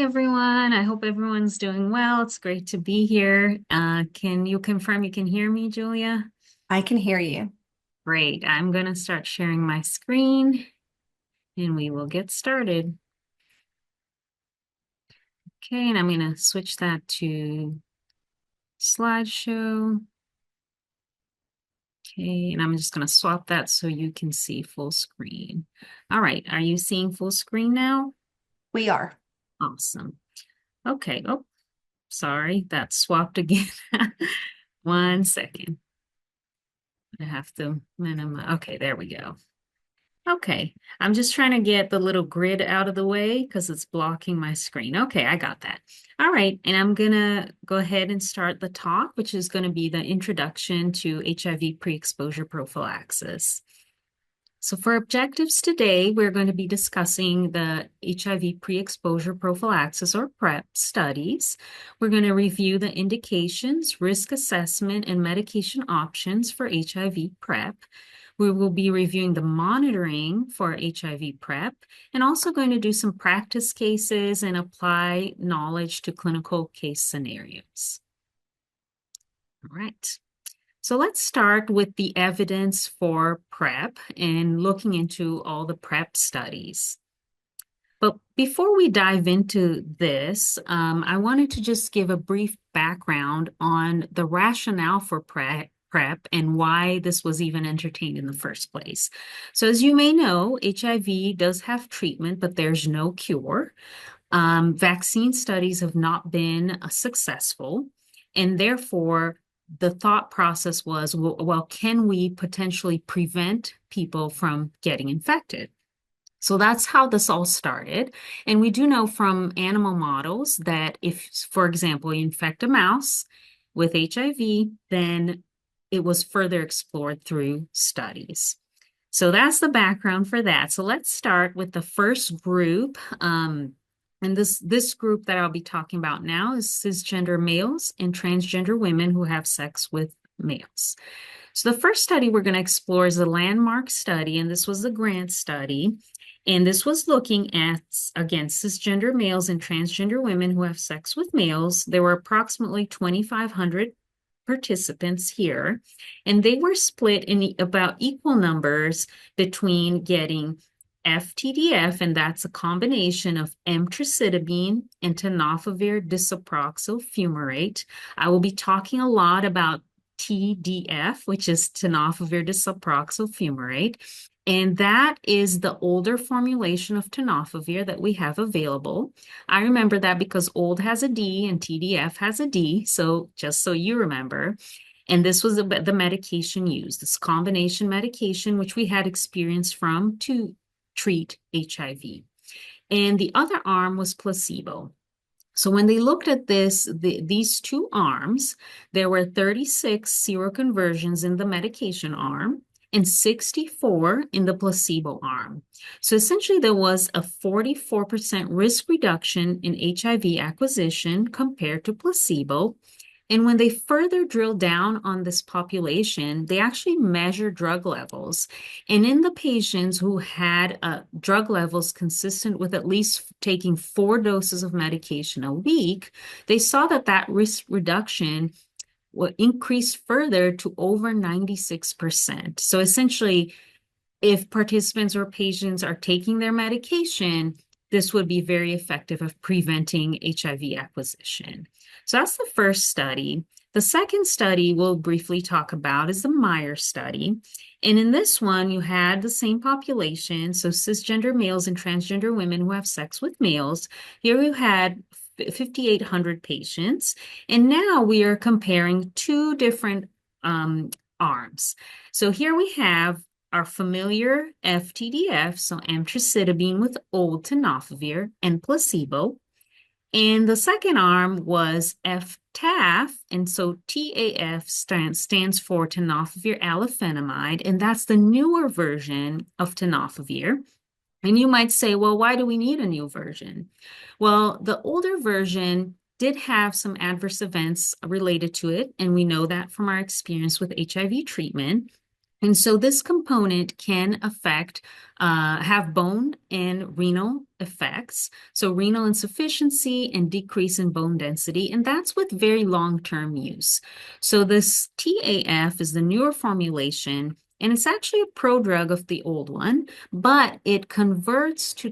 Hi, everyone. I hope everyone's doing well. It's great to be here. Can you confirm you can hear me, Julia? I can hear you. Great. I'm going to start sharing my screen and we will get started. Okay, and I'm going to switch that to slideshow. Okay, and I'm just going to swap that so you can see full screen. All right, are you seeing full screen now? We are. Awesome. Okay. Oh, sorry, that swapped again. 1 second. I have to minimize. Okay, there we go. Okay, I'm just trying to get the little grid out of the way because it's blocking my screen. Okay, I got that. All right, and I'm gonna go ahead and start the talk, which is going to be the introduction to HIV pre-exposure prophylaxis. So for objectives today, we're going to be discussing the HIV pre-exposure prophylaxis or PrEP studies. We're going to review the indications, risk assessment, and medication options for HIV PrEP. We will be reviewing the monitoring for HIV PrEP and also going to do some practice cases and apply knowledge to clinical case scenarios. All right. So let's start with the evidence for PrEP and looking into all the PrEP studies. But before we dive into this, I wanted to just give a brief background on the rationale for PrEP and why this was even entertained in the first place. So as you may know, HIV does have treatment, but there's no cure. Vaccine studies have not been successful, and therefore the thought process was, well, can we potentially prevent people from getting infected? So that's how this all started. And we do know from animal models that if, for example, you infect a mouse with HIV, then it was further explored through studies. So that's the background for that. So let's start with the first group. And this group that I'll be talking about now is cisgender males and transgender women who have sex with males. So the first study we're going to explore is a landmark study, and this was the grant study. And this was looking at, again, cisgender males and transgender women who have sex with males. There were approximately 2,500 participants here, and they were split in about equal numbers between getting FTDF, and that's a combination of emtricitabine and tenofovir disoproxil fumarate. I will be talking a lot about TDF, which is tenofovir disoproxil fumarate. And that is the older formulation of tenofovir that we have available. I remember that because old has a D and TDF has a D, so just so you remember. And this was the medication used, this combination medication, which we had experience from to treat HIV. And the other arm was placebo. So when they looked at these two arms, there were 36 seroconversions in the medication arm and 64 in the placebo arm. So essentially, there was a 44% risk reduction in HIV acquisition compared to placebo. And when they further drill down on this population, they actually measure drug levels. And in the patients who had drug levels consistent with at least taking 4 doses of medication a week, they saw that that risk reduction increased further to over 96%. So essentially, if participants or patients are taking their medication, this would be very effective of preventing HIV acquisition. So that's the first study. The second study we'll briefly talk about is the Myers study. And in this one, you had the same population, so cisgender males and transgender women who have sex with males. Here you had 5,800 patients. And now we are comparing two different arms. So here we have our familiar FTDF, so emtricitabine with old tenofovir and placebo. And the second arm was FTAF, and so TAF stands for tenofovir alafenamide, and that's the newer version of tenofovir. And you might say, well, why do we need a new version? Well, the older version did have some adverse events related to it, and we know that from our experience with HIV treatment. And so this component can affect, have bone and renal effects. So renal insufficiency and decrease in bone density, and that's with very long-term use. So this TAF is the newer formulation, and it's actually a prodrug of the old one, but it converts to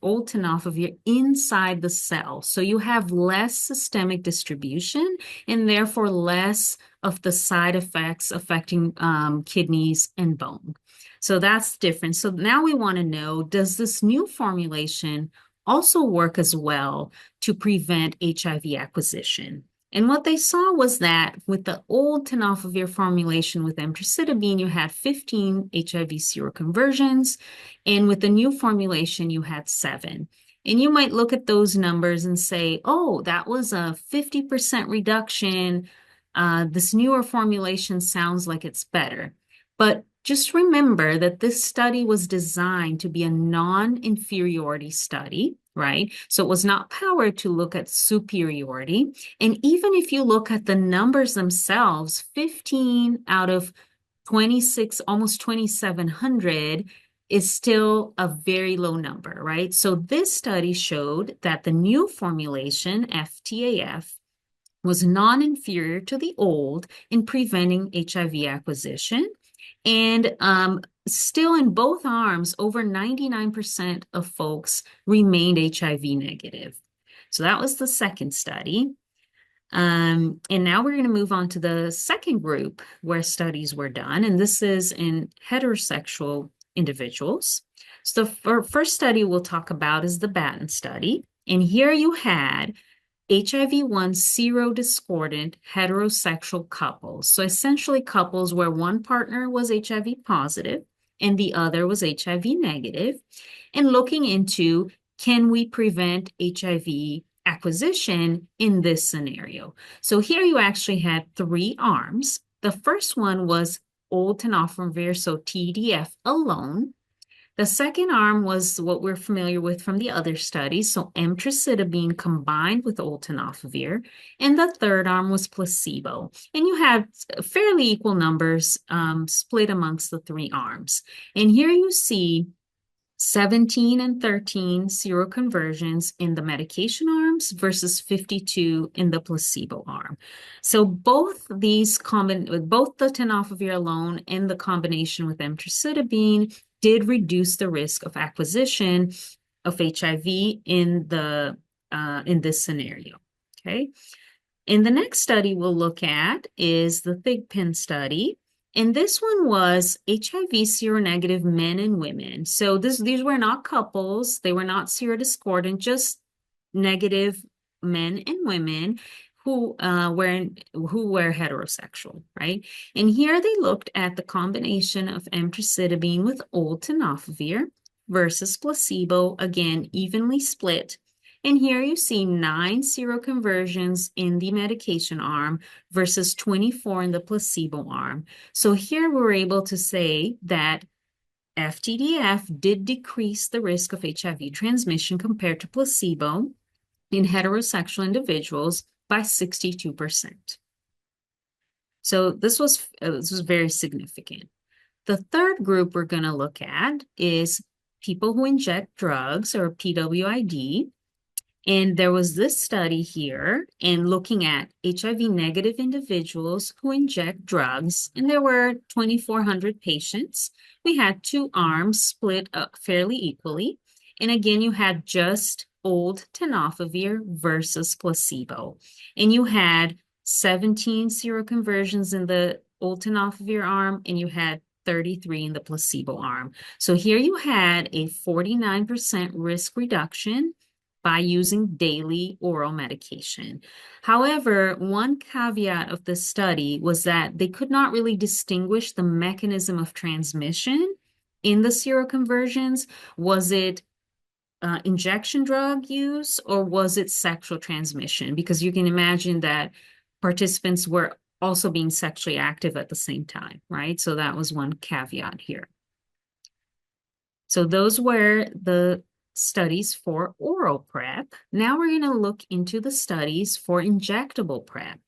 old tenofovir inside the cell. So you have less systemic distribution and therefore less of the side effects affecting kidneys and bone. So that's different. So now we want to know, does this new formulation also work as well to prevent HIV acquisition? And what they saw was that with the old tenofovir formulation with emtricitabine, you had 15 HIV seroconversions, and with the new formulation, you had 7. And you might look at those numbers and say, oh, that was a 50% reduction. This newer formulation sounds like it's better. But just remember that this study was designed to be a non-inferiority study, right? So it was not powered to look at superiority. And even if you look at the numbers themselves, 15 out of 26, almost 2,700 is still a very low number, right? So this study showed that the new formulation, FTAF, was non-inferior to the old in preventing HIV acquisition. And still in both arms, over 99% of folks remained HIV negative. So that was the second study. And now we're going to move on to the second group where studies were done, and this is in heterosexual individuals. So the first study we'll talk about is the Batten study. And here you had HIV-1 serodiscordant heterosexual couples. So essentially couples where one partner was HIV positive and the other was HIV negative, and looking into, can we prevent HIV acquisition in this scenario? So here you actually had 3 arms. The first one was old tenofovir, so TDF alone. The second arm was what we're familiar with from the other studies, so emtricitabine combined with old tenofovir, and the third arm was placebo. And you had fairly equal numbers split amongst the 3 arms. And here you see 17 and 13 seroconversions in the medication arms versus 52 in the placebo arm. So both these both the tenofovir alone and the combination with emtricitabine did reduce the risk of acquisition of HIV in this scenario. Okay. And the next study we'll look at is the Thigpen study. And this one was HIV seronegative men and women. So these were not couples. They were not serodiscordant, just negative men and women who were heterosexual, right? And here they looked at the combination of emtricitabine with old tenofovir versus placebo, again, evenly split. And here you see 9 seroconversions in the medication arm versus 24 in the placebo arm. So here we're able to say that FTDF did decrease the risk of HIV transmission compared to placebo in heterosexual individuals by 62%. So this was very significant. The third group we're going to look at is people who inject drugs, or PWID. And there was this study here in looking at HIV negative individuals who inject drugs, and there were 2,400 patients. We had 2 arms split up fairly equally. And again, you had just old tenofovir versus placebo. And you had 17 seroconversions in the old tenofovir arm, and you had 33 in the placebo arm. So here you had a 49% risk reduction by using daily oral medication. However, one caveat of this study was that they could not really distinguish the mechanism of transmission in the seroconversions. Was it injection drug use, or was it sexual transmission? Because you can imagine that participants were also being sexually active at the same time, right? So that was one caveat here. So those were the studies for oral PrEP. Now we're going to look into the studies for injectable PrEP.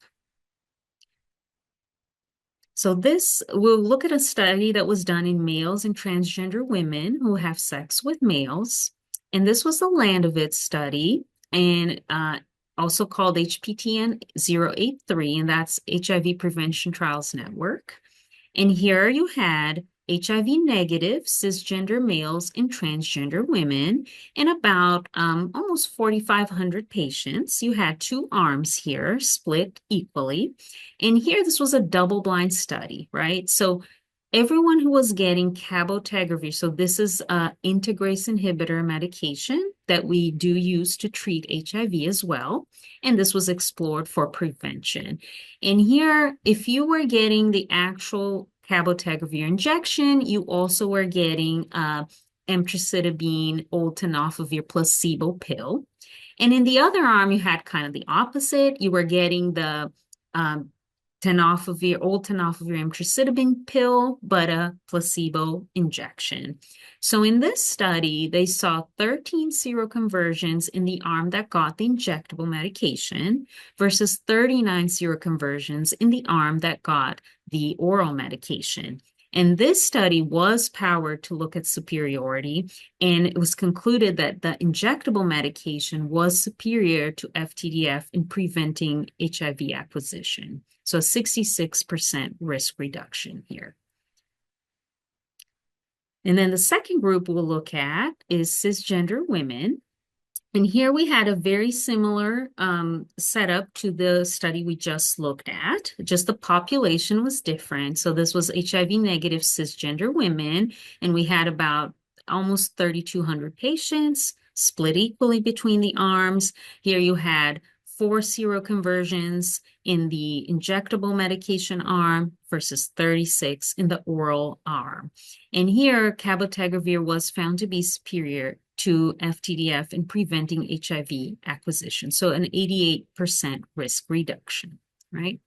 So this, we'll look at a study that was done in males and transgender women who have sex with males. And this was the Landovitz study, and also called HPTN 083, and that's HIV Prevention Trials Network. And here you had HIV negative cisgender males and transgender women in about almost 4,500 patients. You had two arms here split equally. And here, this was a double-blind study, right? So everyone who was getting cabotegravir, so this is integrase inhibitor medication that we do use to treat HIV as well. And this was explored for prevention. And here, if you were getting the actual cabotegravir injection, you also were getting emtricitabine old tenofovir placebo pill. And in the other arm, you had kind of the opposite. You were getting the um, tenofovir, old tenofovir emtricitabine pill, but a placebo injection. So in this study, they saw 13 seroconversions in the arm that got the injectable medication versus 39 seroconversions in the arm that got the oral medication. And this study was powered to look at superiority, and it was concluded that the injectable medication was superior to FTDF in preventing HIV acquisition. So a 66% risk reduction here. And then the second group we'll look at is cisgender women. And here we had a very similar setup to the study we just looked at, just the population was different. So this was HIV negative cisgender women, and we had about almost 3,200 patients split equally between the arms. Here you had 4 seroconversions in the injectable medication arm versus 36 in the oral arm. And here, cabotegravir was found to be superior to FTDF in preventing HIV acquisition. So an 88% risk reduction, right?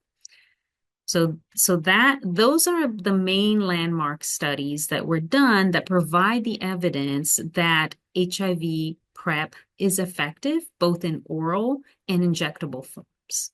So those are the main landmark studies that were done that provide the evidence that HIV PrEP is effective both in oral and injectable forms.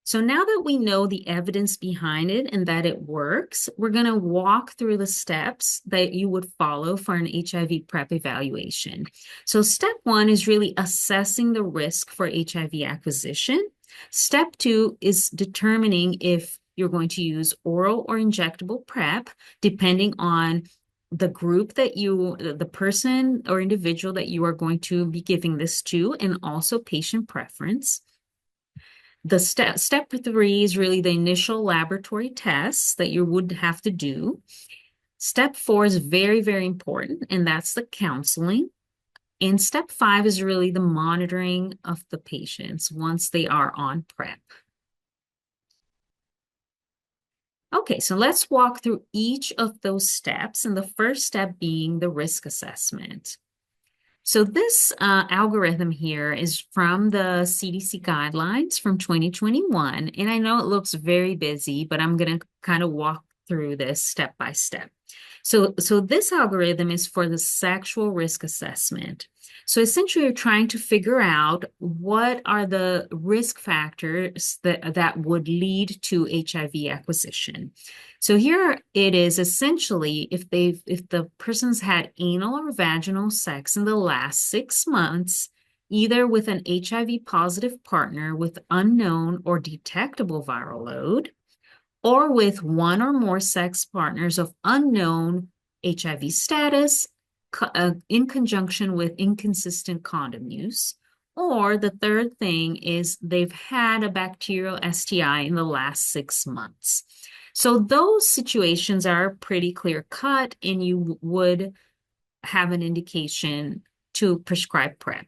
So now that we know the evidence behind it and that it works, we're going to walk through the steps that you would follow for an HIV PrEP evaluation. So step 1 is really assessing the risk for HIV acquisition. Step 2 is determining if you're going to use oral or injectable PrEP, depending on the group that the person or individual that you are going to be giving this to, and also patient preference. The step 3 is really the initial laboratory tests that you would have to do. Step 4 is very, very important, and that's the counseling. And step 5 is really the monitoring of the patients once they are on PrEP. Okay, so let's walk through each of those steps, and the first step being the risk assessment. So this algorithm here is from the CDC guidelines from 2021. And I know it looks very busy, but I'm going to kind of walk through this step by step. So this algorithm is for the sexual risk assessment. So essentially, you're trying to figure out what are the risk factors that would lead to HIV acquisition. So here it is essentially if the person's had anal or vaginal sex in the last 6 months, either with an HIV positive partner with unknown or detectable viral load, or with one or more sex partners of unknown HIV status in conjunction with inconsistent condom use. Or the third thing is they've had a bacterial STI in the last 6 months. So those situations are pretty clear cut, and you would have an indication to prescribe PrEP.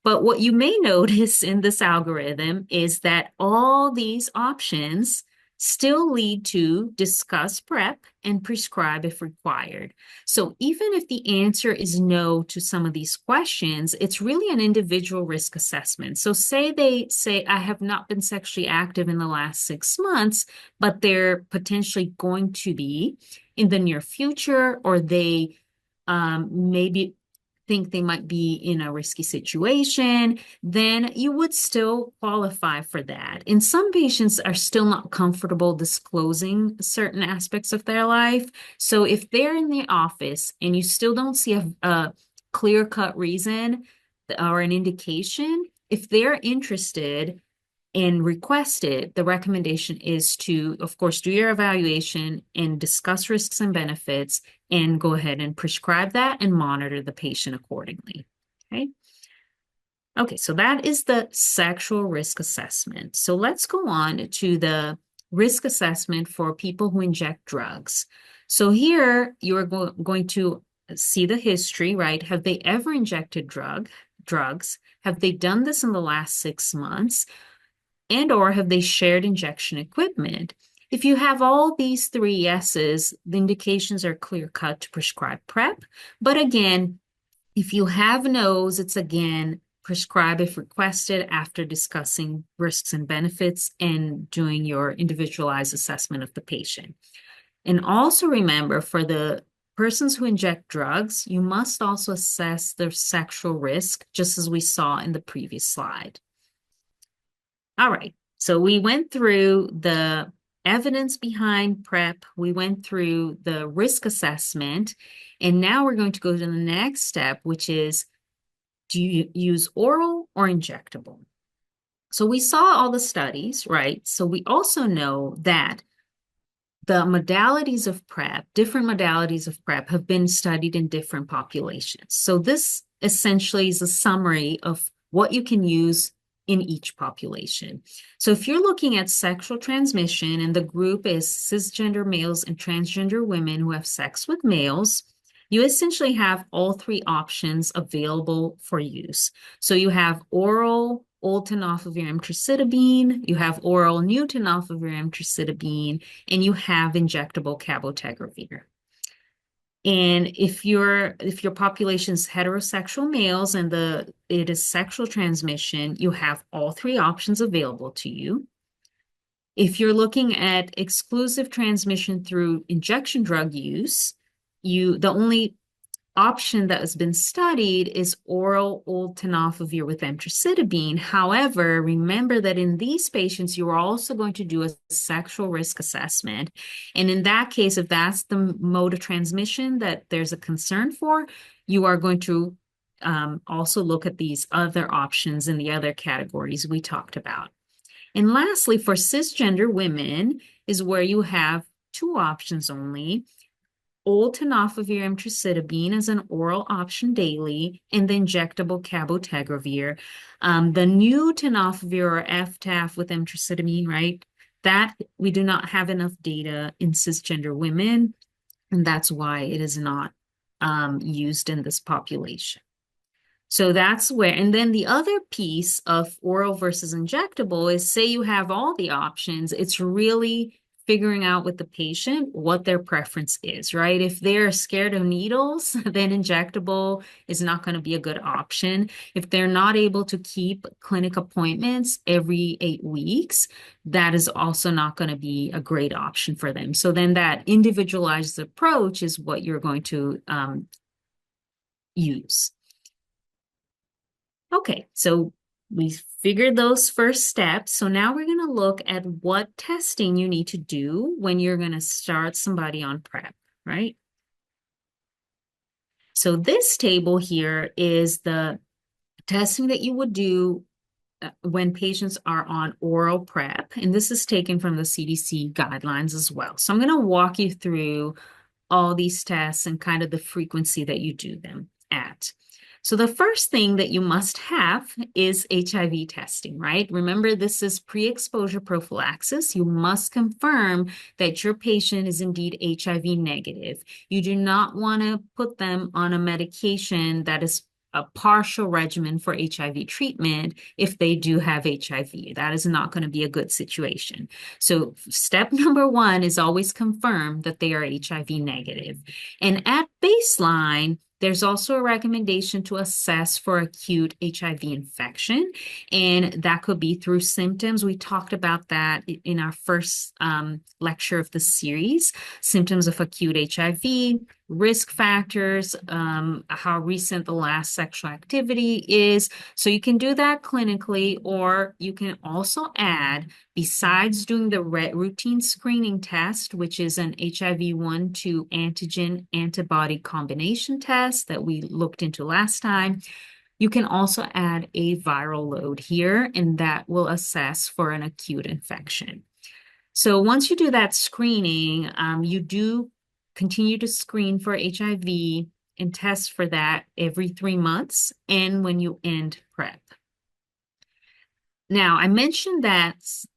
But what you may notice in this algorithm is that all these options still lead to discuss PrEP and prescribe if required. So even if the answer is no to some of these questions, it's really an individual risk assessment. So say they say, I have not been sexually active in the last 6 months, but they're potentially going to be in the near future, or they maybe think they might be in a risky situation, then you would still qualify for that. And some patients are still not comfortable disclosing certain aspects of their life. So if they're in the office and you still don't see a clear-cut reason or an indication, if they're interested and request it, the recommendation is to, of course, do your evaluation and discuss risks and benefits and go ahead and prescribe that and monitor the patient accordingly. Okay. Okay, so that is the sexual risk assessment. So let's go on to the risk assessment for people who inject drugs. So here you're going to see the history, right? Have they ever injected drugs? Have they done this in the last 6 months? And or have they shared injection equipment? If you have all these three yeses, the indications are clear cut to prescribe PrEP. But again, if you have no's, it's again prescribe if requested after discussing risks and benefits and doing your individualized assessment of the patient. And also remember, for the persons who inject drugs, you must also assess their sexual risk, just as we saw in the previous slide. All right. So we went through the evidence behind PrEP. We went through the risk assessment. And now we're going to go to the next step, which is, do you use oral or injectable? So we saw all the studies, right? So we also know that the modalities of PrEP, different modalities of PrEP, have been studied in different populations. So this essentially is a summary of what you can use in each population. So if you're looking at sexual transmission and the group is cisgender males and transgender women who have sex with males, you essentially have all three options available for use. So you have oral old tenofovir emtricitabine, you have oral new tenofovir emtricitabine, and you have injectable cabotegravir. And if your population is heterosexual males and it is sexual transmission, you have all three options available to you. If you're looking at exclusive transmission through injection drug use, the only option that has been studied is oral old tenofovir with emtricitabine. However, remember that in these patients, you are also going to do a sexual risk assessment. And in that case, if that's the mode of transmission that there's a concern for, you are going to also look at these other options in the other categories we talked about. And lastly, for cisgender women is where you have two options only: old tenofovir emtricitabine as an oral option daily, and the injectable cabotegravir. The new tenofovir or F-TAF with emtricitabine, right? That we do not have enough data in cisgender women, and that's why it is not used in this population. So that's where, and then the other piece of oral versus injectable is, say you have all the options, it's really figuring out with the patient what their preference is, right? If they're scared of needles, then injectable is not going to be a good option. If they're not able to keep clinic appointments every 8 weeks, that is also not going to be a great option for them. So then that individualized approach is what you're going to use. Okay, so we figured those first steps. So now we're going to look at what testing you need to do when you're going to start somebody on PrEP, right? So this table here is the testing that you would do when patients are on oral PrEP, and this is taken from the CDC guidelines as well. So I'm going to walk you through all these tests and kind of the frequency that you do them at. So the first thing that you must have is HIV testing, right? Remember, this is pre-exposure prophylaxis. You must confirm that your patient is indeed HIV negative. You do not want to put them on a medication that is a partial regimen for HIV treatment if they do have HIV. That is not going to be a good situation. So step number one is always confirm that they are HIV negative. And at baseline, there's also a recommendation to assess for acute HIV infection, and that could be through symptoms. We talked about that in our first lecture of the series: symptoms of acute HIV, risk factors, how recent the last sexual activity is. So you can do that clinically, or you can also add, besides doing the routine screening test, which is an HIV 1-2 antigen antibody combination test that we looked into last time. You can also add a viral load here, and that will assess for an acute infection. So once you do that screening, you do continue to screen for HIV and test for that every 3 months and when you end PrEP. Now, I mentioned that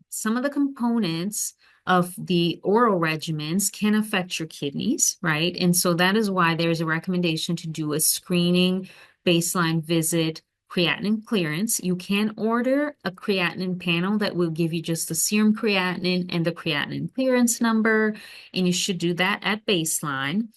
some of the components of the oral regimens can affect your kidneys, right? And so that is why there's a recommendation to do a screening baseline visit creatinine clearance. You can order a creatinine panel that will give you just the serum creatinine and the creatinine clearance number, and you should do that at baseline.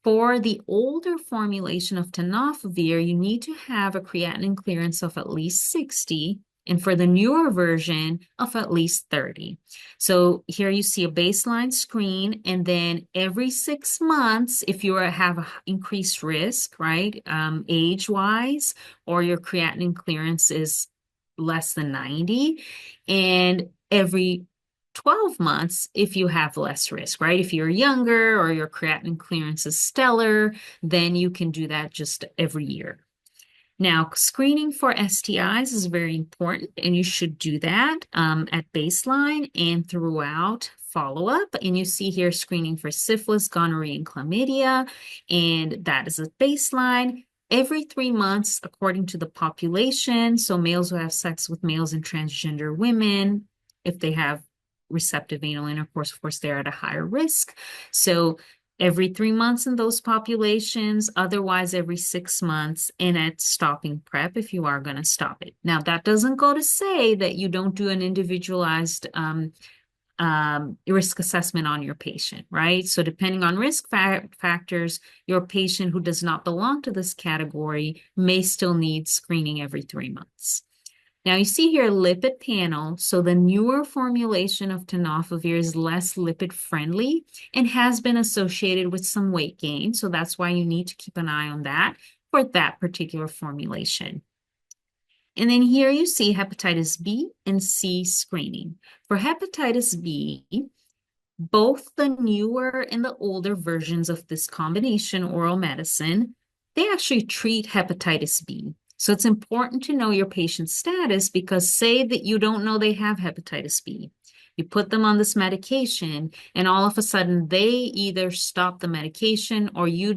For the older formulation of tenofovir, you need to have a creatinine clearance of at least 60, and for the newer version of at least 30. So here you see a baseline screen, and then every 6 months, if you have increased risk, right, age-wise, or your creatinine clearance is less than 90, and every 12 months if you have less risk, right? If you're younger or your creatinine clearance is stellar, then you can do that just every year. Now, screening for STIs is very important, and you should do that at baseline and throughout follow-up. And you see here screening for syphilis, gonorrhea, and chlamydia, and that is a baseline. Every 3 months, according to the population, so males who have sex with males and transgender women, if they have receptive anal intercourse, of course, they're at a higher risk. So every 3 months in those populations, otherwise every 6 months, and at stopping PrEP if you are going to stop it. Now, that doesn't go to say that you don't do an individualized risk assessment on your patient, right? So depending on risk factors, your patient who does not belong to this category may still need screening every 3 months. Now you see here lipid panel. So the newer formulation of tenofovir is less lipid friendly and has been associated with some weight gain. So that's why you need to keep an eye on that for that particular formulation. And then here you see hepatitis B and C screening. For hepatitis B, both the newer and the older versions of this combination oral medicine, they actually treat hepatitis B. So it's important to know your patient's status, because say that you don't know they have hepatitis B. You put them on this medication, and all of a sudden they either stop the medication, or you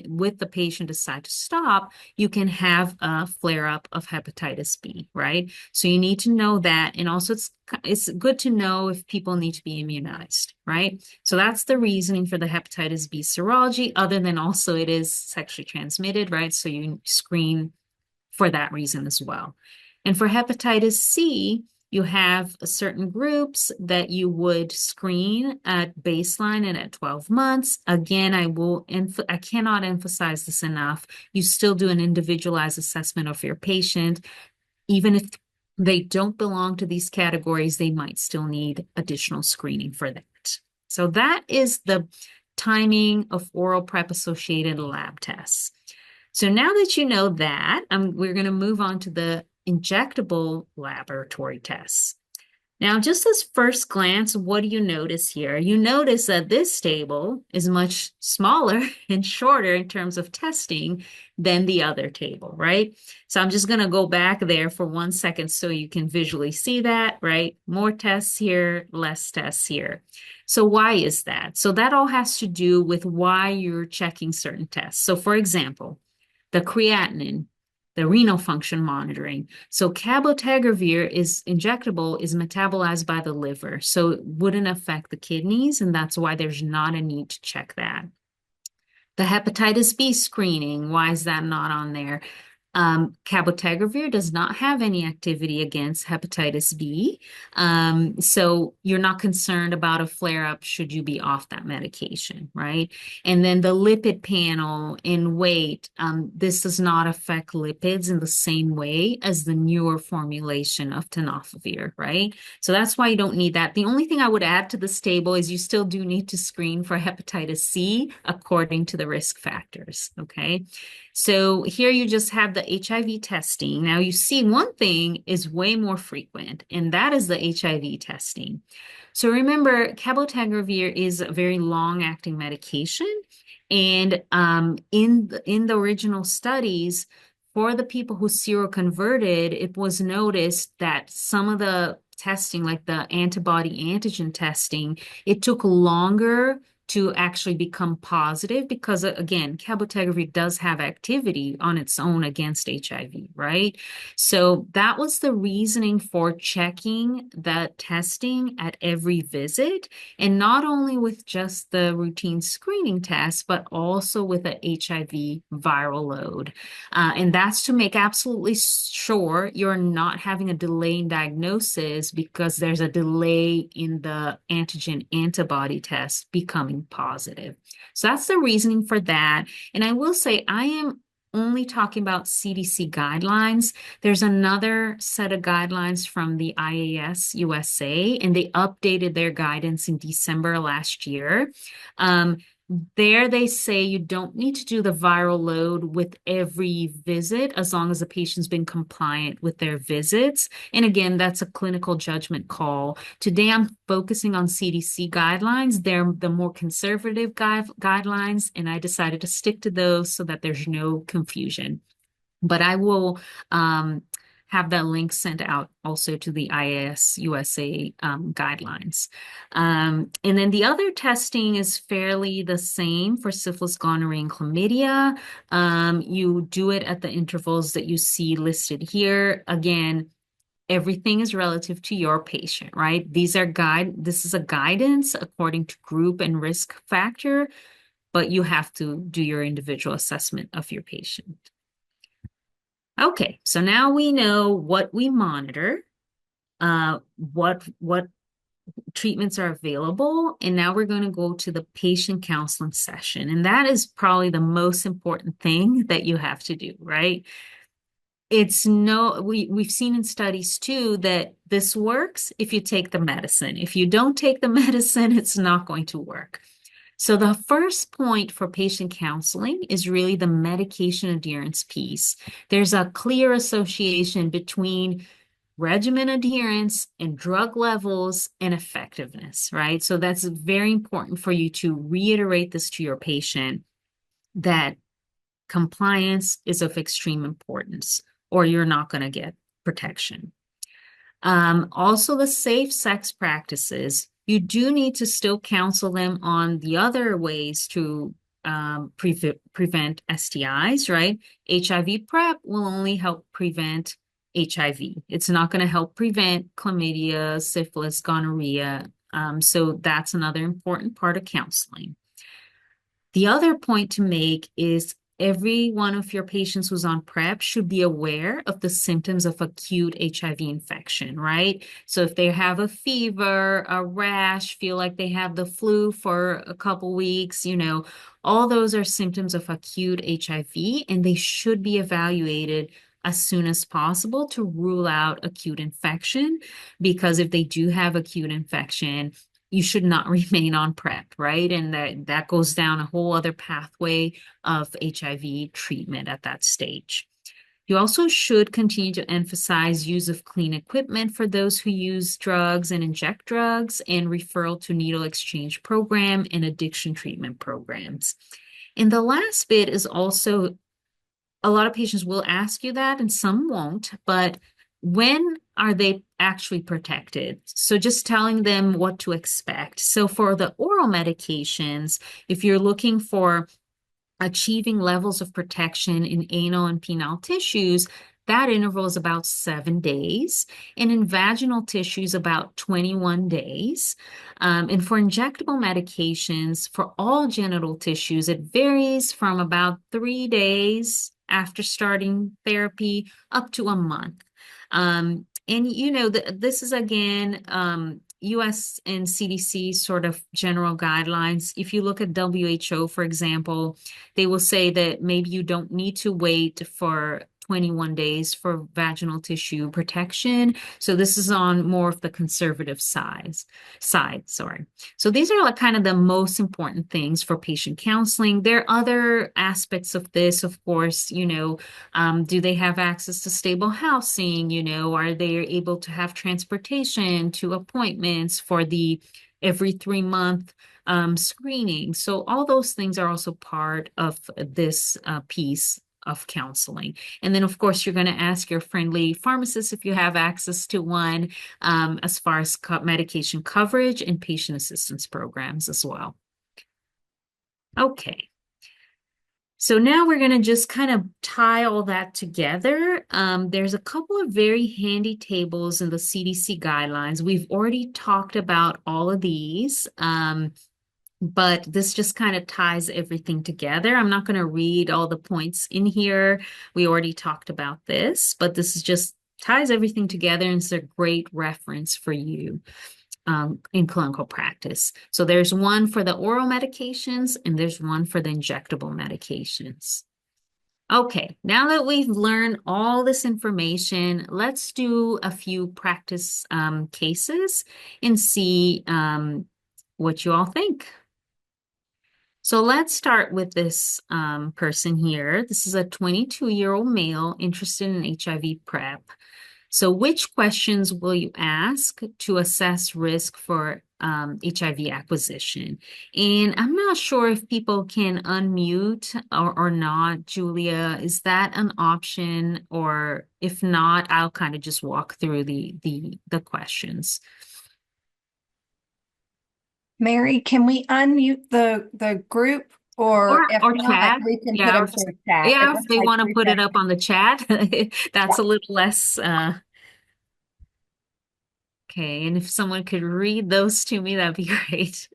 with the patient decide to stop, you can have a flare-up of hepatitis B, right? So you need to know that. And also it's good to know if people need to be immunized, right? So that's the reasoning for the hepatitis B serology, other than also it is sexually transmitted, right? So you screen for that reason as well. And for hepatitis C, you have certain groups that you would screen at baseline and at 12 months. Again, I cannot emphasize this enough. You still do an individualized assessment of your patient. Even if they don't belong to these categories, they might still need additional screening for that. So that is the timing of oral PrEP associated lab tests. So now that you know that, we're going to move on to the injectable laboratory tests. Now, just as first glance, what do you notice here? You notice that this table is much smaller and shorter in terms of testing than the other table, right? So I'm just going to go back there for 1 second so you can visually see that, right? More tests here, less tests here. So why is that? So that all has to do with why you're checking certain tests. So for example, the creatinine, the renal function monitoring. So cabotegravir is injectable, is metabolized by the liver, so it wouldn't affect the kidneys, and that's why there's not a need to check that. The hepatitis B screening, why is that not on there? Cabotegravir does not have any activity against hepatitis B. So you're not concerned about a flare-up should you be off that medication, right? And then the lipid panel in weight, this does not affect lipids in the same way as the newer formulation of tenofovir, right? So that's why you don't need that. The only thing I would add to this table is you still do need to screen for hepatitis C according to the risk factors, okay? So here you just have the HIV testing. Now you see one thing is way more frequent, and that is the HIV testing. So remember, cabotegravir is a very long-acting medication, and in the original studies, for the people who seroconverted, it was noticed that some of the testing, like the antibody antigen testing, it took longer to actually become positive because, again, cabotegravir does have activity on its own against HIV, right? So that was the reasoning for checking the testing at every visit, and not only with just the routine screening test, but also with the HIV viral load. And that's to make absolutely sure you're not having a delay in diagnosis because there's a delay in the antigen antibody test becoming positive. So that's the reasoning for that. And I will say, I am only talking about CDC guidelines. There's another set of guidelines from the IAS USA, and they updated their guidance in December last year. There they say you don't need to do the viral load with every visit as long as the patient's been compliant with their visits. And again, that's a clinical judgment call. Today I'm focusing on CDC guidelines. They're the more conservative guidelines, and I decided to stick to those so that there's no confusion. But I will have that link sent out also to the IAS USA guidelines. And then the other testing is fairly the same for syphilis, gonorrhea, and chlamydia. You do it at the intervals that you see listed here. Again, everything is relative to your patient, right? This is a guidance according to group and risk factor, but you have to do your individual assessment of your patient. Okay, so now we know what we monitor, what treatments are available, and now we're going to go to the patient counseling session, and that is probably the most important thing that you have to do, right? We've seen in studies too that this works if you take the medicine. If you don't take the medicine, it's not going to work. So the first point for patient counseling is really the medication adherence piece. There's a clear association between regimen adherence and drug levels and effectiveness, right? So that's very important for you to reiterate this to your patient that compliance is of extreme importance, or you're not going to get protection. Also, the safe sex practices, you do need to still counsel them on the other ways to prevent STIs, right? HIV PrEP will only help prevent HIV. It's not going to help prevent chlamydia, syphilis, gonorrhea. So that's another important part of counseling. The other point to make is every one of your patients who's on PrEP should be aware of the symptoms of acute HIV infection, right? So if they have a fever, a rash, feel like they have the flu for a couple weeks, all those are symptoms of acute HIV, and they should be evaluated as soon as possible to rule out acute infection, because if they do have acute infection, you should not remain on PrEP, right? And that goes down a whole other pathway of HIV treatment at that stage. You also should continue to emphasize use of clean equipment for those who use drugs and inject drugs, and referral to needle exchange program and addiction treatment programs. And the last bit is also, a lot of patients will ask you that and some won't, but when are they actually protected? So just telling them what to expect. So for the oral medications, if you're looking for achieving levels of protection in anal and penile tissues, that interval is about 7 days, and in vaginal tissues, about 21 days. And for injectable medications, for all genital tissues, it varies from about 3 days after starting therapy, up to a month. And this is again US and CDC sort of general guidelines. If you look at WHO, for example, they will say that maybe you don't need to wait for 21 days for vaginal tissue protection. So this is on more of the conservative side. So these are like kind of the most important things for patient counseling. There are other aspects of this, of course, do they have access to stable housing? Are they able to have transportation to appointments for the every 3 month screening? So all those things are also part of this piece of counseling. And then, of course, you're going to ask your friendly pharmacist if you have access to one, as far as medication coverage and patient assistance programs as well. Okay. So now we're going to just kind of tie all that together. There's a couple of very handy tables in the CDC guidelines. We've already talked about all of these, but this just kind of ties everything together. I'm not going to read all the points in here. We already talked about this, but this is just ties everything together, and it's a great reference for you in clinical practice. So there's one for the oral medications and there's one for the injectable medications. Okay, now that we've learned all this information, let's do a few practice cases and see what you all think. So let's start with this person here. This is a 22-year-old male interested in HIV PrEP. So which questions will you ask to assess risk for HIV acquisition? And I'm not sure if people can unmute or not. Julia, is that an option? Or if not, I'll kind of just walk through the questions. Mary, can we unmute the group? Or if Or not, chat. we can put Yeah, them through chat. It yeah, if looks they like want to put it Teresa. up on the chat, that's a little less okay. And if someone could read those to me, that'd be great.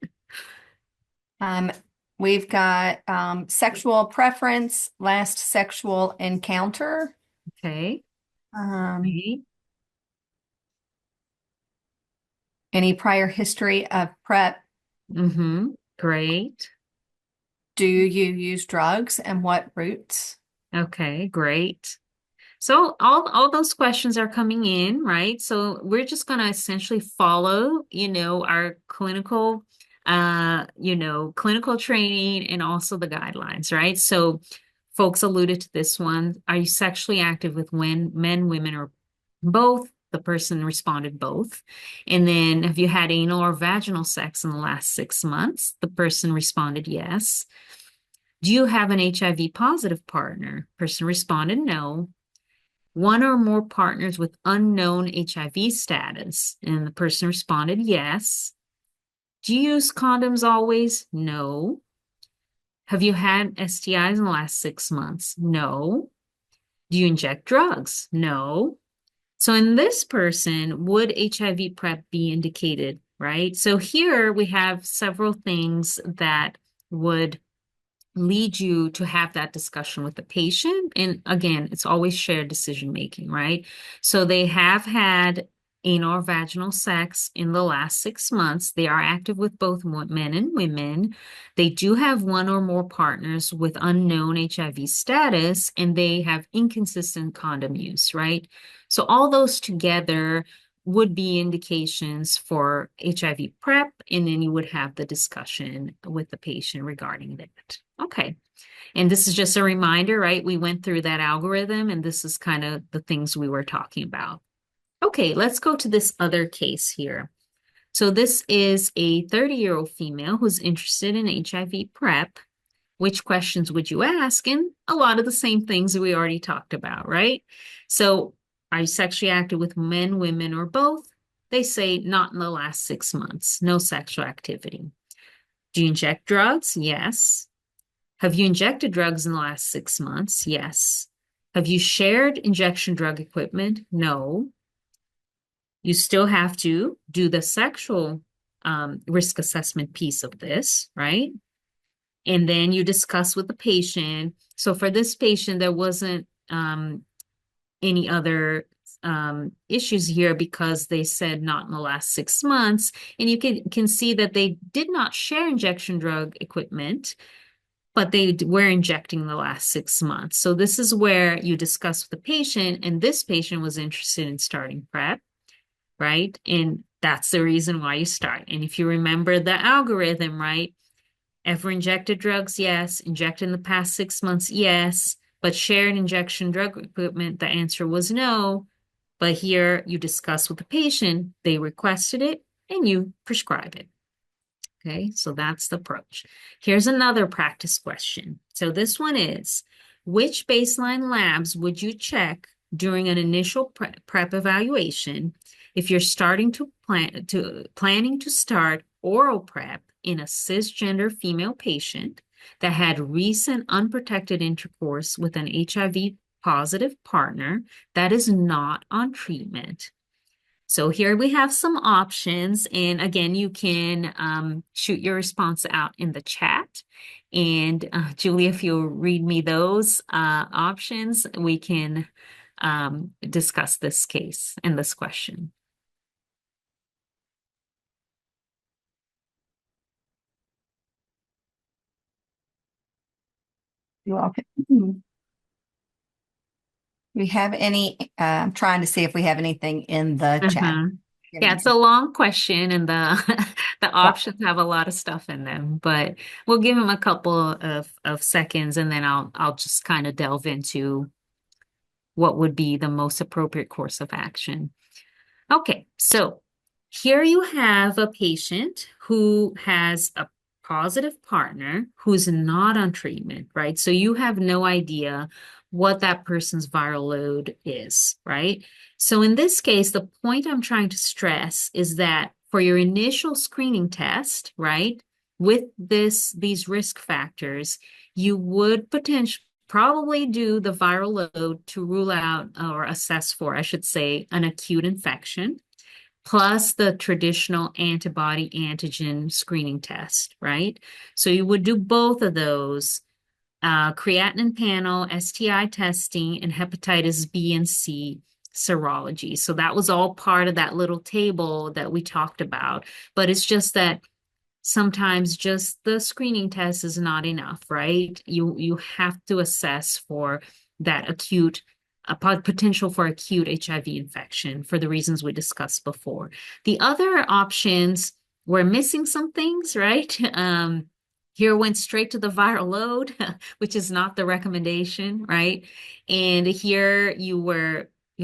Um, we've got sexual preference, last sexual encounter, Okay. um, Right. any prior history of PrEP. Mm-hmm. Great. Do you use drugs and what routes? Okay, great. So all those questions are coming in, right? So we're just going to essentially follow, our clinical training and also the guidelines, right? So folks alluded to this one. Are you sexually active with men, women, or both? The person responded both. And then have you had anal or vaginal sex in the last 6 months? The person responded yes. Do you have an HIV positive partner? Person responded no. One or more partners with unknown HIV status. And the person responded yes. Do you use condoms always? No. Have you had STIs in the last 6 months? No. Do you inject drugs? No. So in this person, would HIV PrEP be indicated, right? So here we have several things that would lead you to have that discussion with the patient. And again, it's always shared decision making, right? So they have had anal or vaginal sex in the last 6 months. They are active with both men and women. They do have one or more partners with unknown HIV status, and they have inconsistent condom use, right? So all those together would be indications for HIV PrEP, and then you would have the discussion with the patient regarding that. Okay. And this is just a reminder, right? We went through that algorithm, and this is kind of the things we were talking about. Okay, let's go to this other case here. So this is a 30-year-old female who's interested in HIV PrEP. Which questions would you ask? And a lot of the same things we already talked about, right? So are you sexually active with men, women, or both? They say not in the last 6 months, no sexual activity. Do you inject drugs? Yes. Have you injected drugs in the last 6 months? Yes. Have you shared injection drug equipment? No. You still have to do the sexual risk assessment piece of this, right? And then you discuss with the patient. So for this patient, there wasn't any other issues here because they said not in the last 6 months. And you can see that they did not share injection drug equipment, but they were injecting the last 6 months. So this is where you discuss with the patient, and this patient was interested in starting PrEP, right? And that's the reason why you start. And if you remember the algorithm, right? Ever injected drugs? Yes. Injected in the past 6 months? Yes. But shared injection drug equipment, the answer was no. But here you discuss with the patient, they requested it, and you prescribe it. Okay, so that's the approach. Here's another practice question. So this one is, which baseline labs would you check during an initial PrEP evaluation if you're planning to start oral PrEP in a cisgender female patient that had recent unprotected intercourse with an HIV positive partner that is not on treatment? So here we have some options. And again, you can shoot your response out in the chat. And Julia, if you'll read me those options, we can discuss this case and this question. You all can. We have any, I'm trying to see if we have anything in the chat. Uh-huh. Give Yeah, me it's a long question and the the Yeah. options have a lot of stuff in them, but we'll give him a couple of seconds and then I'll just kind of delve into what would be the most appropriate course of action. Okay, so here you have a patient who has a positive partner who's not on treatment, right? So you have no idea what that person's viral load is, right? So in this case, the point I'm trying to stress is that for your initial screening test, right, with these risk factors, you would potentially probably do the viral load to rule out or assess for, I should say, an acute infection, plus the traditional antibody antigen screening test, right? So you would do both of those, creatinine panel, STI testing, and hepatitis B and C serology. So that was all part of that little table that we talked about. But it's just that sometimes just the screening test is not enough, right? You have to assess for that acute potential for acute HIV infection for the reasons we discussed before. The other options were missing some things, right? Here went straight to the viral load, which is not the recommendation, right? And here you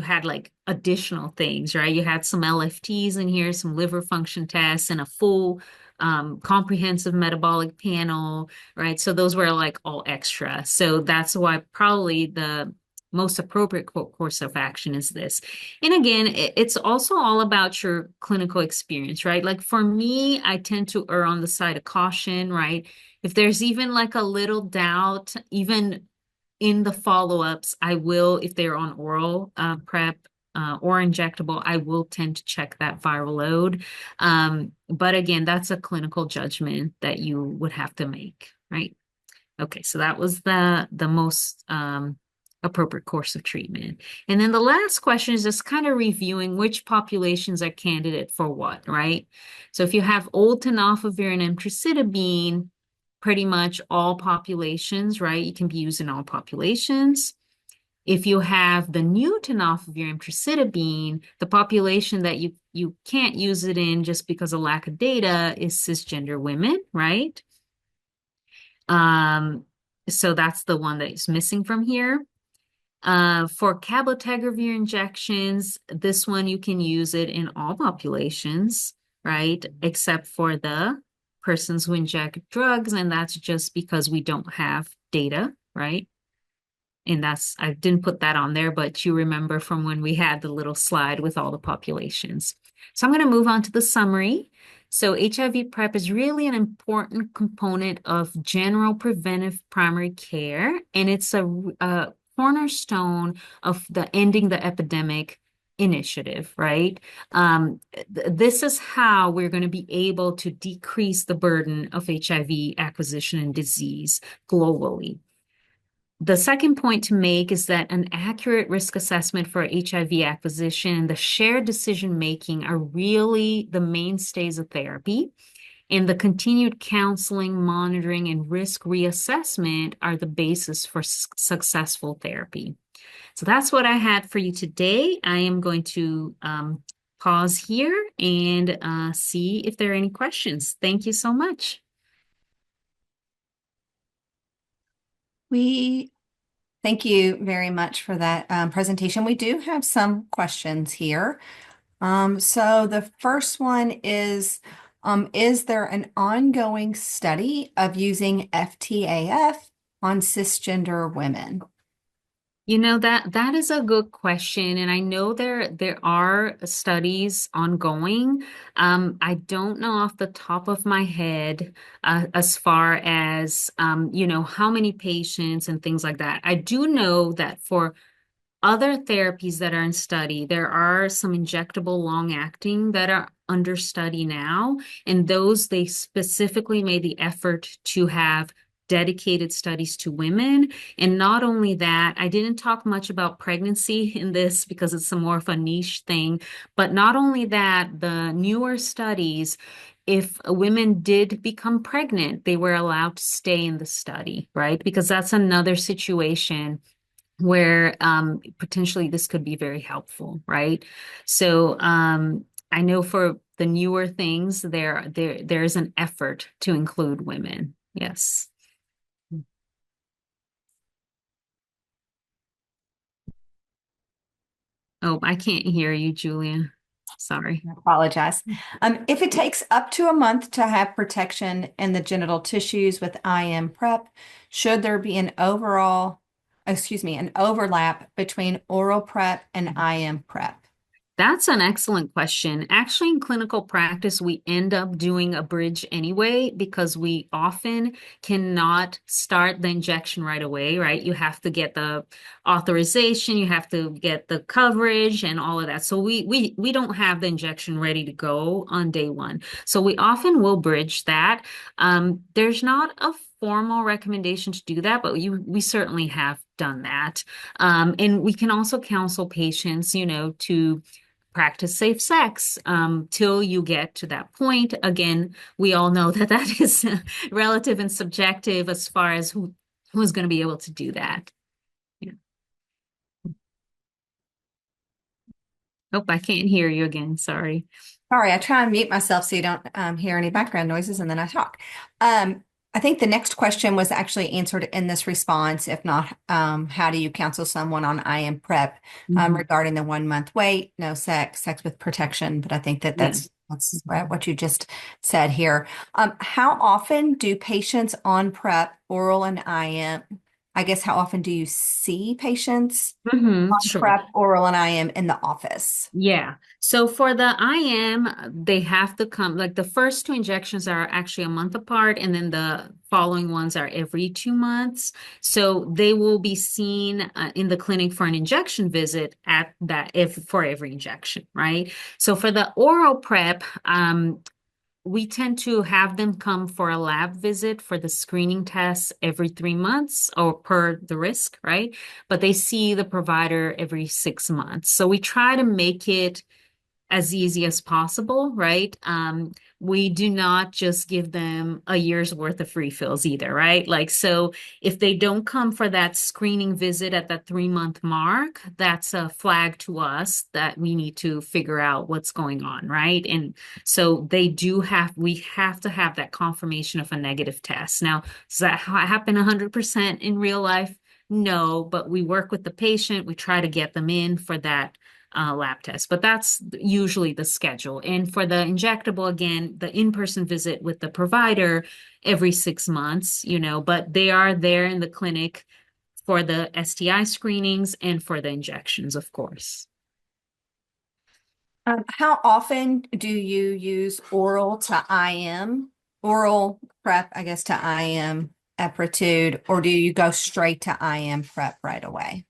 had like additional things, right? You had some LFTs in here, some liver function tests, and a full comprehensive metabolic panel, right? So those were like all extra. So that's why probably the most appropriate course of action is this. And again, it's also all about your clinical experience, right? Like for me, I tend to err on the side of caution, right? If there's even like a little doubt, even in the follow-ups, I will, if they're on oral PrEP or injectable, I will tend to check that viral load. But again, that's a clinical judgment that you would have to make, right? Okay, so that was the most appropriate course of treatment. And then the last question is just kind of reviewing which populations are candidate for what, right? So if you have old tenofovir and emtricitabine, pretty much all populations, right? You can be used in all populations. If you have the new tenofovir emtricitabine, the population that you can't use it in just because of lack of data is cisgender women, right? Um, so that's the one that is missing from here. For cabotegravir injections, this one you can use it in all populations, right? Except for the persons who inject drugs, and that's just because we don't have data, right? And I didn't put that on there, but you remember from when we had the little slide with all the populations. So I'm going to move on to the summary. So HIV PrEP is really an important component of general preventive primary care, and it's a cornerstone of the ending the epidemic initiative, right? This is how we're going to be able to decrease the burden of HIV acquisition and disease globally. The second point to make is that an accurate risk assessment for HIV acquisition and the shared decision making are really the mainstays of therapy. And the continued counseling, monitoring, and risk reassessment are the basis for successful therapy. So that's what I had for you today. I am going to pause here and see if there are any questions. Thank you so much. We thank you very much for that presentation. We do have some questions here. So the first one is there an ongoing study of using FTAF on cisgender women? You know that is a good question, and I know there are studies ongoing. I don't know off the top of my head as far as how many patients and things like that. I do know that for other therapies that are in study, there are some injectable long-acting that are under study now, and those they specifically made the effort to have dedicated studies to women. And not only that, I didn't talk much about pregnancy in this because it's a more of a niche thing, but not only that, the newer studies, if women did become pregnant, they were allowed to stay in the study, right? Because that's another situation where potentially this could be very helpful, right? So I know for the newer things, there's an effort to include women. Yes. Oh, I can't hear you, Julia. Sorry. I apologize. If it takes up to a month to have protection in the genital tissues with IM prep, should there be an overlap between oral prep and IM prep? That's an excellent question. Actually, in clinical practice, we end up doing a bridge anyway because we often cannot start the injection right away, right? You have to get the authorization, you have to get the coverage and all of that. So we don't have the injection ready to go on day one. So we often will bridge that. There's not a formal recommendation to do that, but we certainly have done that. And we can also counsel patients, to practice safe sex till you get to that point. Again, we all know that that is relative and subjective as far as who's going to be able to do that. Yeah. Oh, I can't hear you again. Sorry. Sorry, I try and mute myself so you don't hear any background noises and then I talk. I think the next question was actually answered in this response. If not, how do you counsel someone on IM prep Mhm. regarding the 1 month wait, no sex, sex with protection? But I think that Yeah. that's what you just said here. How often do patients on prep, oral and IM, I guess how often do you see patients on Sure. prep, oral and IM in the office? Yeah. So for the IM, they have to come, like the first two injections are actually a month apart, and then the following ones are every 2 months. So they will be seen in the clinic for an injection visit at that if for every injection, right? So for the oral prep, we tend to have them come for a lab visit for the screening tests every 3 months or per the risk, right? But they see the provider every 6 months. So we try to make it as easy as possible, right? We do not just give them a year's worth of refills either, right? Like, so if they don't come for that screening visit at that 3 month mark, that's a flag to us that we need to figure out what's going on, right? And so we have to have that confirmation of a negative test. Now, does that happen 100% in real life? No, but we work with the patient. We try to get them in for that lab test, but that's usually the schedule. And for the injectable, again, the in-person visit with the provider every 6 months, but they are there in the clinic for the STI screenings and for the injections, of course. How often do you use oral to IM, oral prep, I guess, to IM Epritude, or do you go straight to IM prep right away?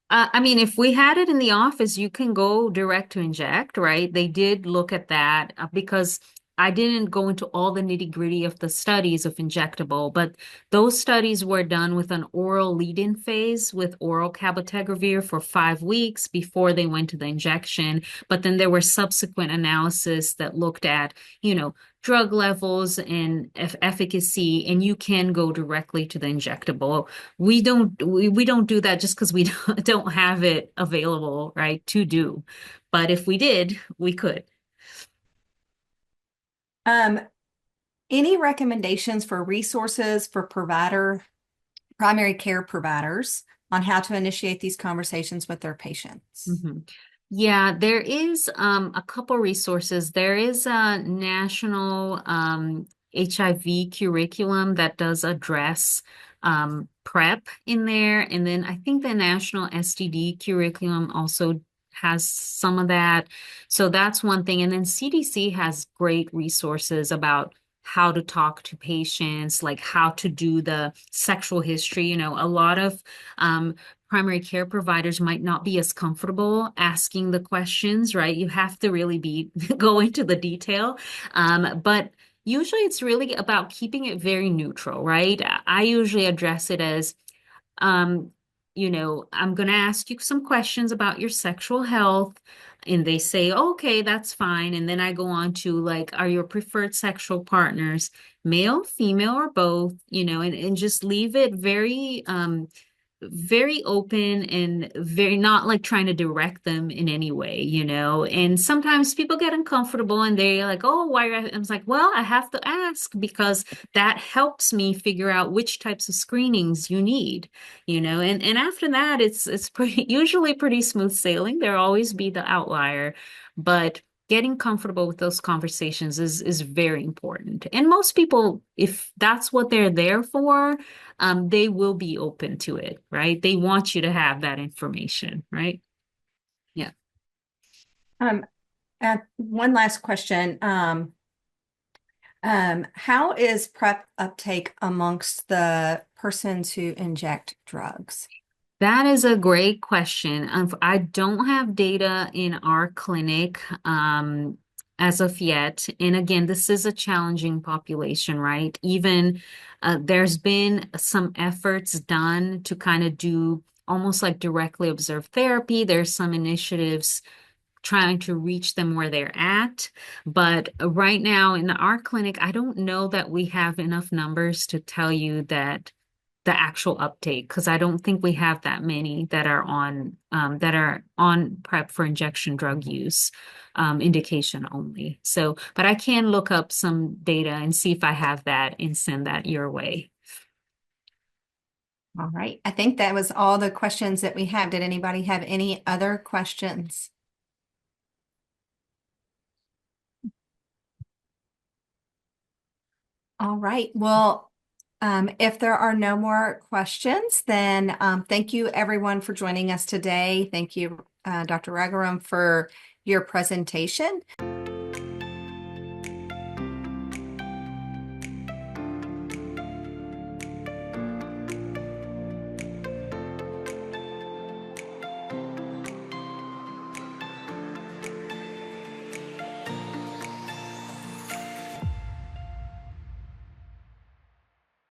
I mean, if we had it in the office, you can go direct to inject, right? They did look at that because I didn't go into all the nitty-gritty of the studies of injectable, but those studies were done with an oral lead-in phase with oral cabotegravir for 5 weeks before they went to the injection. But then there were subsequent analysis that looked at, you know, drug levels and efficacy, and you can go directly to the injectable. We don't do that just because we don't have it available, right, to do. But if we did, we could. Um, any recommendations for resources for primary care providers on how to initiate these conversations with their patients? Mhm. Yeah, there is a couple resources. There is a national HIV curriculum that does address PrEP in there. And then I think the national STD curriculum also has some of that. So that's one thing. And then CDC has great resources about how to talk to patients, like how to do the sexual history. You know, a lot of um, primary care providers might not be as comfortable asking the questions, right? You have to really be go into the detail. But usually it's really about keeping it very neutral, right? I usually address it as um, I'm going to ask you some questions about your sexual health. And they say, okay, that's fine. And then I go on to like, are your preferred sexual partners male, female, or both? And just leave it very open and very not like trying to direct them in any way. And sometimes people get uncomfortable and they're like, oh, why? I was like, well, I have to ask because that helps me figure out which types of screenings you need. And after that, it's pretty usually pretty smooth sailing. There'll always be the outlier, but getting comfortable with those conversations is very important. And most people, if that's what they're there for, they will be open to it, right? They want you to have that information, right? Yeah. Um, one last question. How is PrEP uptake amongst the persons who inject drugs? That is a great question. I don't have data in our clinic as of yet. And again, this is a challenging population, right? Even there's been some efforts done to kind of do almost like directly observed therapy. There's some initiatives trying to reach them where they're at. But right now in our clinic, I don't know that we have enough numbers to tell you that the actual uptake, because I don't think we have that many that are on PrEP for injection drug use indication only. So, but I can look up some data and see if I have that and send that your way. All right. I think that was all the questions that we have. Did anybody have any other questions? All right. Well, if there are no more questions, then thank you everyone for joining us today. Thank you, Dr. Raghuram, for your presentation.